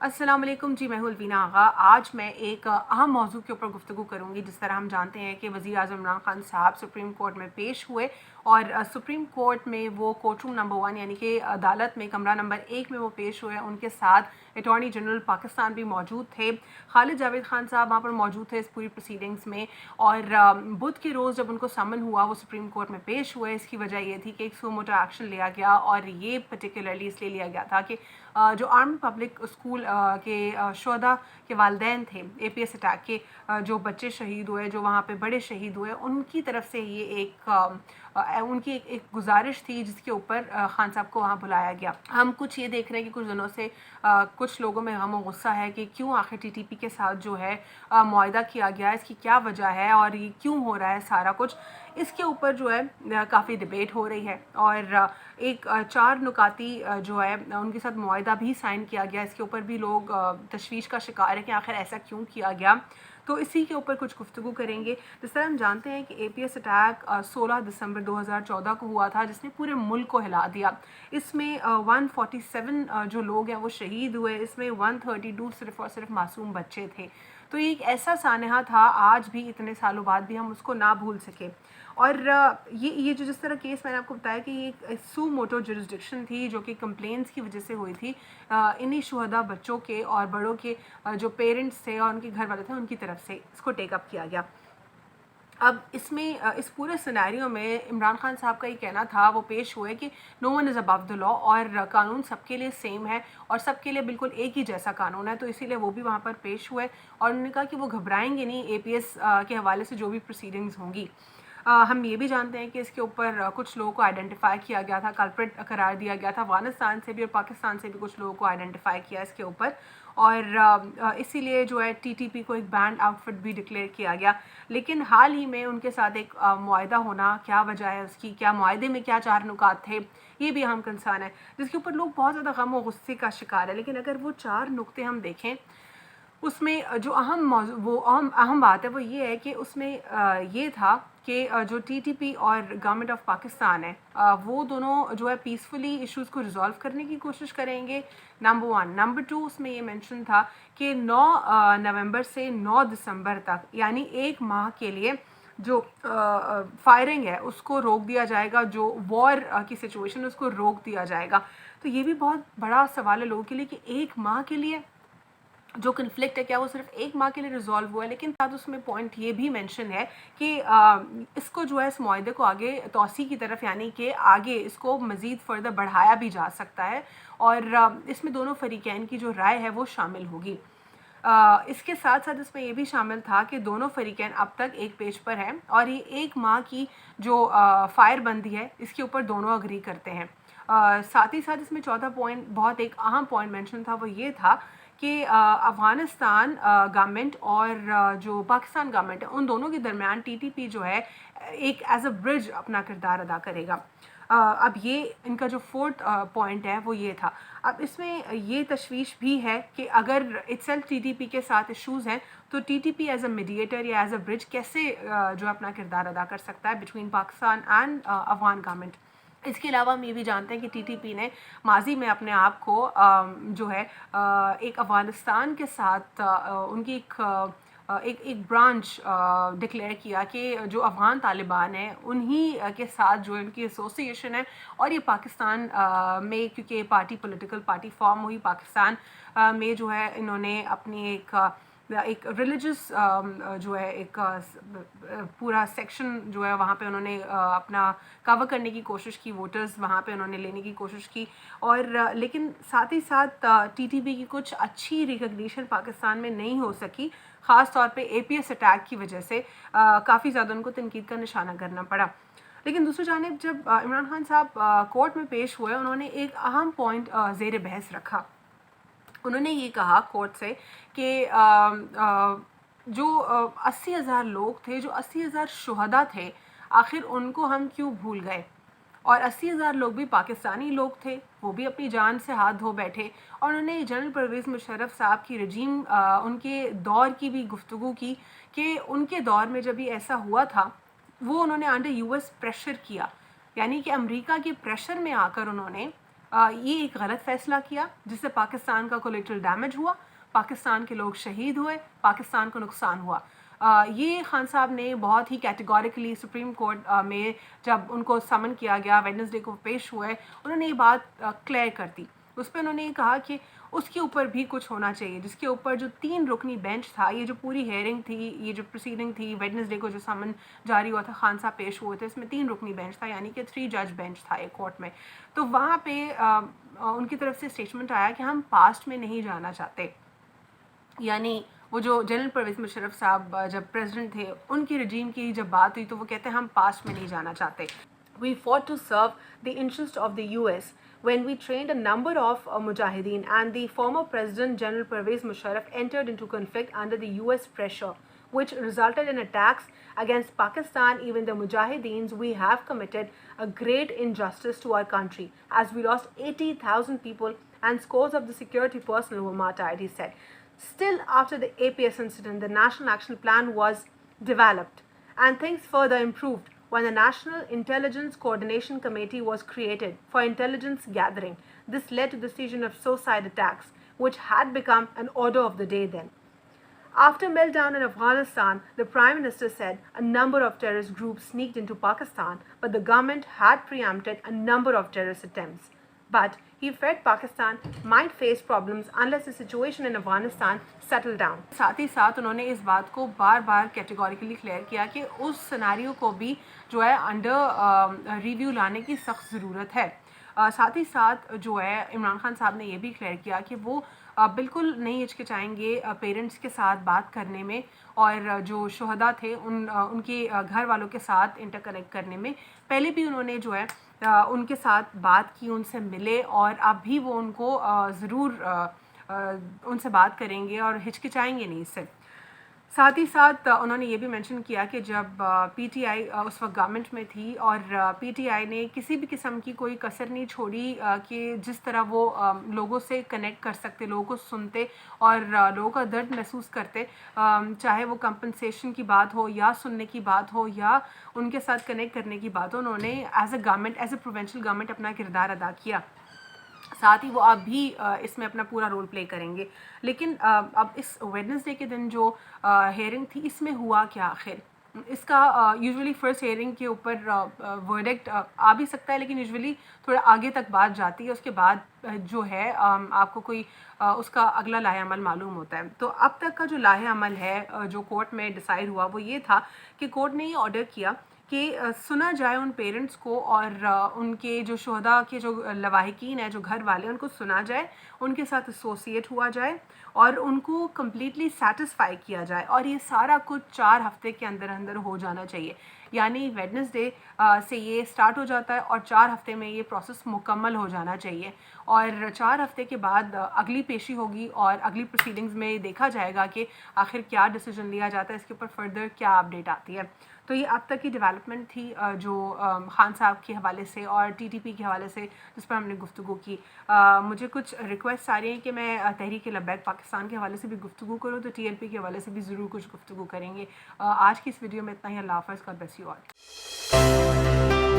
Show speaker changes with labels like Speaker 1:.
Speaker 1: अस्सलाम वालेकुम जी, मैं हूँ अलवीना आगा। आज मैं एक अहम मौजू के ऊपर गुफ्तगू करूँगी। जिस तरह हम जानते हैं कि वज़ीर आज़म इमरान खान साहब सुप्रीम कोर्ट में पेश हुए और सुप्रीम कोर्ट में वो कोर्ट रूम नंबर 1 यानी कि अदालत में कमरा नंबर 1 में वो पेश हुए। उनके साथ अटॉर्नी जनरल पाकिस्तान भी मौजूद थे। खालिद जावेद खान साहब वहाँ पर मौजूद थे इस पूरी प्रोसीडिंग्स में। और बुध के रोज़ जब उनको समन हुआ वो सुप्रीम कोर्ट में पेश हुए। इसकी वजह ये थी कि एक सो मोटो एक्शन लिया गया और ये पर्टिकुलरली इसलिए लिया गया था कि जो आर्मी पब्लिक स्कूल के शुहदा के वालिदैन थे APS अटैक के, जो बच्चे शहीद हुए, जो वहाँ पे बड़े शहीद हुए, उनकी तरफ से ये उनकी एक गुजारिश थी जिसके ऊपर खान साहब को वहाँ बुलाया गया। हम कुछ ये देख रहे हैं कि कुछ दिनों से कुछ लोगों में गम और गुस्सा है कि क्यों आखिर TTP के साथ जो है मुआहदा किया गया, इसकी क्या वजह है और ये क्यों हो रहा है सारा कुछ। इसके ऊपर जो है काफ़ी डिबेट हो रही है और एक 4 नुकाती जो है उनके साथ मुआहदा भी साइन किया गया। इसके ऊपर भी लोग तशवीश का शिकार है कि आखिर ऐसा क्यों किया गया, तो इसी के ऊपर कुछ गुफ्तगू करेंगे। जिस तरह हम जानते हैं कि APS अटैक 16 दिसंबर 2014 को हुआ था जिसने पूरे मुल्क को हिला दिया। इसमें 147 जो लोग हैं वो शहीद हुए। इसमें 132 सिर्फ़ और सिर्फ मासूम बच्चे थे। तो ये एक ऐसा सानहा था, आज भी इतने सालों बाद भी हम उसको ना भूल सके। और ये जो जिस तरह केस मैंने आपको बताया कि ये एक सू मोटो जुरिस्डिक्शन थी जो कि कंप्लेंट्स की वजह से हुई थी इन्हीं शुहदा बच्चों के और बड़ों के जो पेरेंट्स थे और उनके घर वाले थे उनकी तरफ से इसको टेकअप किया गया। अब इसमें इस पूरे सिनेरियो में इमरान खान साहब का ये कहना था, वो पेश हुए कि no one is above the law और कानून सबके लिए सेम है और सबके लिए बिल्कुल एक ही जैसा कानून है। तो इसीलिए वो भी वहाँ पर पेश हुए और उन्होंने कहा कि वो घबराएंगे नहीं APS के हवाले से जो भी प्रोसीडिंग्स होंगी। हम ये भी जानते हैं कि इसके ऊपर कुछ लोगों को आइडेंटिफाई किया गया था, कल्प्रिट करार दिया गया था। अफ़गानिस्तान से भी और पाकिस्तान से भी कुछ लोगों को आइडेंटिफाई किया इसके ऊपर और इसीलिए जो है TTP को एक बैंड आउटफिट भी डिक्लेयर किया गया। लेकिन हाल ही में उनके साथ एक मुआहदा होना, क्या वजह है उसकी, क्या मुआहदे में क्या 4 नुकात थे, ये भी अहम कंसर्न है जिसके ऊपर लोग बहुत ज़्यादा गम और गुस्से का शिकार है। लेकिन अगर वो 4 नुक्ते हम देखें उसमें जो अहम बात है वो ये है कि उसमें ये था कि जो TTP और गवर्नमेंट ऑफ पाकिस्तान है वो दोनों जो है पीसफुली इश्यूज़ को रिजॉल्व करने की कोशिश करेंगे, नंबर 1। नंबर 2 उसमें ये मेंशन था कि 9 नवंबर से 9 दिसंबर तक यानी 1 माह के लिए जो फायरिंग है उसको रोक दिया जाएगा, जो वॉर की सिचुएशन है उसको रोक दिया जाएगा। तो ये भी बहुत बड़ा सवाल है लोगों के लिए कि 1 माह के लिए जो कन्फ्लिक्ट है क्या वो सिर्फ 1 माह के लिए रिजॉल्व हुआ है। लेकिन साथ उसमें पॉइंट ये भी मेंशन है कि इसको जो है इस मुआहदे को आगे तौसी की तरफ यानी कि आगे इसको मज़ीद फर्दर बढ़ाया भी जा सकता है और इसमें दोनों फ़रीक़ैन की जो राय है वो शामिल होगी। इसके साथ साथ इसमें ये भी शामिल था कि दोनों फ़रीक़ैन अब तक एक पेज पर हैं और ये 1 माह की जो फ़ायर बंदी है इसके ऊपर दोनों अग्री करते हैं। साथ ही साथ इसमें चौथा पॉइंट बहुत एक अहम पॉइंट मेंशन था, वो ये था कि अफ़गानिस्तान गवर्नमेंट और जो पाकिस्तान गवर्नमेंट है उन दोनों के दरमियान TTP जो है एक एज अ ब्रिज अपना किरदार अदा करेगा। अब ये इनका जो फोर्थ पॉइंट है वो ये था। अब इसमें ये तशवीश भी है कि अगर इट्सेल्फ TTP के साथ इश्यूज़ हैं तो TTP एज अ मीडिएटर या एज अ ब्रिज कैसे जो अपना किरदार अदा कर सकता है between Pakistan and Afghan government. इसके अलावा हम ये भी जानते हैं कि TTP ने माजी में अपने आप को जो है एक अफ़गानिस्तान के साथ उनकी एक ब्रांच डिक्लेयर किया कि जो अफ़गान तालिबान हैं उन्हीं के साथ जो इनकी एसोसिएशन है और ये पाकिस्तान में क्योंकि पार्टी पॉलिटिकल पार्टी फॉर्म हुई पाकिस्तान में जो है इन्होंने अपनी एक रिलीजियस जो है एक पूरा सेक्शन जो है वहाँ पे उन्होंने अपना कवर करने की कोशिश की, वोटर्स वहाँ पे उन्होंने लेने की कोशिश की और लेकिन साथ ही साथ TTP की कुछ अच्छी रिकग्निशन पाकिस्तान में नहीं हो सकी, ख़ास तौर पे APS अटैक की वजह से काफ़ी ज़्यादा उनको तनकीद का निशाना करना पड़ा। लेकिन दूसरी जानिब जब इमरान खान साहब कोर्ट में पेश हुए उन्होंने एक अहम पॉइंट ज़ेर बहस रखा। उन्होंने ये कहा कोर्ट से कि जो 80,000 लोग थे, जो 80,000 शुहदा थे, आखिर उनको हम क्यों भूल गए। और 80,000 लोग भी पाकिस्तानी लोग थे, वो भी अपनी जान से हाथ धो बैठे। और उन्होंने जनरल परवेज़ मुशर्रफ साहब की रजीम उनके दौर की भी गुफ्तगू की कि उनके दौर में जब ये ऐसा हुआ था वो उन्होंने अंडर US प्रेशर किया, यानी कि अमेरिका के प्रेशर में आकर उन्होंने یہ ایک غلط فیصلہ کیا جس سے پاکستان کا کولیٹرل ڈیمیج ہوا، پاکستان کے لوگ شہید ہوئے، پاکستان کو نقصان ہوا۔ یہ خان صاحب نے بہت ہی کیٹیگوریکلی سپریم کورٹ میں جب ان کو سمن کیا گیا، ویڈنسڈے کو پیش ہوئے، انہوں نے یہ بات کلیئر کر دی۔ اس پہ انہوں نے یہ کہا کہ اس کے اوپر بھی کچھ ہونا چاہیے، جس کے اوپر جو 3 رکنی بینچ تھا، یہ جو پوری ہیئرنگ تھی، یہ جو پروسیڈنگ تھی، ویڈنسڈے کو جو سمن جاری ہوا تھا، خان صاحب پیش ہوئے تھے، اس میں 3 رکنی بینچ تھا، یعنی کہ 3 جج بینچ تھا ایک کورٹ میں۔ تو وہاں پہ ان کی طرف سے اسٹیٹمنٹ آیا کہ ہم پاسٹ میں نہیں جانا چاہتے، یعنی وہ جو جنرل پرویز مشرف صاحب جب پریزیڈنٹ تھے، ان کی رجیم کی جب بات ہوئی تو وہ کہتے ہیں ہم پاسٹ میں نہیں جانا چاہتے۔ We fought to serve the interest of the US when we trained a number of mujahideen, and the former President General Pervez Musharraf entered into conflict under the US pressure, which resulted in attacks against Pakistan. Even the mujahideens, we have committed a great injustice to our country, as we lost 80,000 people and scores of the security personnel were martyred, he said. Still, after the APS incident, the National Action Plan was developed, and things further improved when the National Intelligence Coordination Committee was created for intelligence gathering. This led to the decision of suicide attacks, which had become an order of the day then. After meltdown in Afghanistan, the Prime Minister said a number of terrorist groups sneaked into Pakistan, but the government had preempted a number of terrorist attempts. But he feared Pakistan might face problems unless the situation in Afghanistan settled down. ساتھ ہی ساتھ انہوں نے اس بات کو بار بار categorically clear کیا کہ اس scenario کو بھی جو ہے انڈر ریویو لانے کی سخت ضرورت ہے۔ ساتھ ہی ساتھ جو ہے عمران خان صاحب نے یہ بھی کلیئر کیا کہ وہ بالکل نہیں ہچکچائیں گے پیرنٹس کے ساتھ بات کرنے میں، اور جو شہداء تھے ان کے گھر والوں کے ساتھ انٹر کنیکٹ کرنے میں۔ پہلے بھی انہوں نے جو ہے ان کے ساتھ بات کی، ان سے ملے، اور اب بھی وہ ان کو ضرور ان سے بات کریں گے اور ہچکچائیں گے نہیں اس سے۔ ساتھ ہی ساتھ انہوں نے یہ بھی مینشن کیا کہ جب پی ٹی آئی اس وقت گورنمنٹ میں تھی، اور پی ٹی آئی نے کسی بھی قسم کی کوئی کسر نہیں چھوڑی کہ جس طرح وہ لوگوں سے کنیکٹ کر سکتے، لوگوں کو سنتے اور لوگوں کا درد محسوس کرتے، چاہے وہ کمپنسیشن کی بات ہو یا سننے کی بات ہو یا ان کے ساتھ کنیکٹ کرنے کی بات ہو، انہوں نے as a government, as a provincial government اپنا کردار ادا کیا۔ ساتھ ہی وہ اب بھی اس میں اپنا پورا رول پلے کریں گے۔ لیکن اب اس ویڈنسڈے کے دن جو ہیئرنگ تھی، اس میں ہوا کیا آخر؟ اس کا یوزولی فرسٹ ہیئرنگ کے اوپر ورڈکٹ آ بھی سکتا ہے، لیکن یوزولی تھوڑا آگے تک بات جاتی ہے، اس کے بعد جو ہے آپ کو کوئی اس کا اگلا لاہ عمل معلوم ہوتا ہے۔ تو اب تک کا جو لاہ عمل ہے جو کورٹ میں ڈیسائیڈ ہوا، وہ یہ تھا کہ کورٹ نے یہ آرڈر کیا کہ سنا جائے ان پیرنٹس کو، اور ان کے جو شہداء کے جو لواحقین ہیں، جو گھر والے، ان کو سنا جائے، ان کے ساتھ ایسوسیٹ ہوا جائے اور ان کو کمپلیٹلی سیٹسفائی کیا جائے، اور یہ سارا کچھ 4 ہفتے کے اندر اندر ہو جانا چاہیے۔ یعنی ویڈنسڈے سے یہ سٹارٹ ہو جاتا ہے اور 4 ہفتے میں یہ پروسیس مکمل ہو جانا چاہیے، اور 4 ہفتے کے بعد اگلی پیشی ہوگی اور اگلی پروسیڈنگز میں دیکھا جائے گا کہ آخر کیا ڈیسیجن لیا جاتا ہے، اس کے اوپر فردر کیا اپڈیٹ آتی ہے۔ تو یہ اب تک کی ڈیولپمنٹ تھی جو خان صاحب کے حوالے سے اور ٹی ٹی پی کے حوالے سے، جس پر ہم نے گفتگو کی۔ مجھے کچھ ریکویسٹ آ رہی ہیں کہ میں تحریک لبیک پاکستان کے حوالے سے بھی گفتگو کروں، تو ٹی ایل پی کے حوالے سے بھی ضرور کچھ گفتگو کریں گے۔ آج کی اس ویڈیو میں اتنا ہی۔ اللہ حافظ، گاڈ بلیس یو آل۔